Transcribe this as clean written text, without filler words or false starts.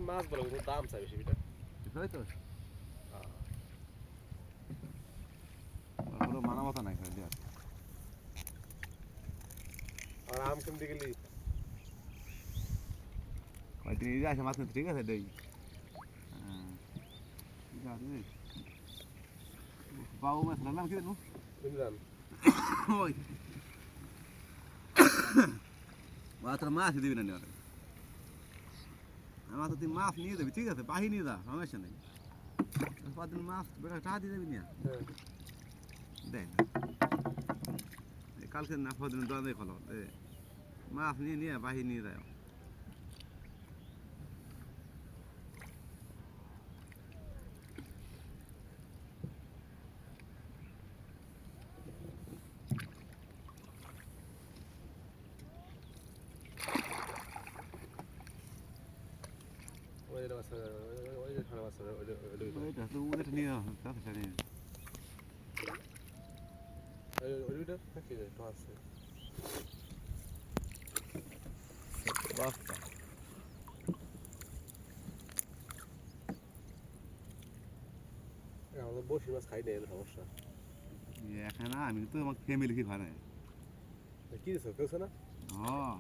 মাছ বলো কিন্তু দাম চাই বেশি এটা তাই তো কোনো মানা মতো নাই খালি আর আম কিনতে গেলি কয়দিন এই যে আসে মাছ নিতে ঠিক আছে দেই হ্যাঁ ঠিক আছে বাবু মাছ নাম কি জানো ইমরান ওই তোর মাছ দিবি না নেওয়ার আমার তো তুই মাছ নিয়ে যাবি ঠিক আছে বাহি নিয়ে যা সমস্যা নেই কদিন মাছ বেটা টাকা দিয়ে যাবি না দেখ কালকে না পরদিন দোকানে খোলো মাছ নিয়ে নিয়ে বাহি নিয়ে যায় ওই যে মাছ ওই যে খানা মাছ ওইটা তো ওদের নিয়ে তাতে ছাড়ি ওইটা নাকি তো আছে বাস্তা আমাদের বসি মাছ খাই না সমস্যা এখানে আমি তো আমার ফ্যামিলিকে খাই না কি দিছো কেউ না হ্যাঁ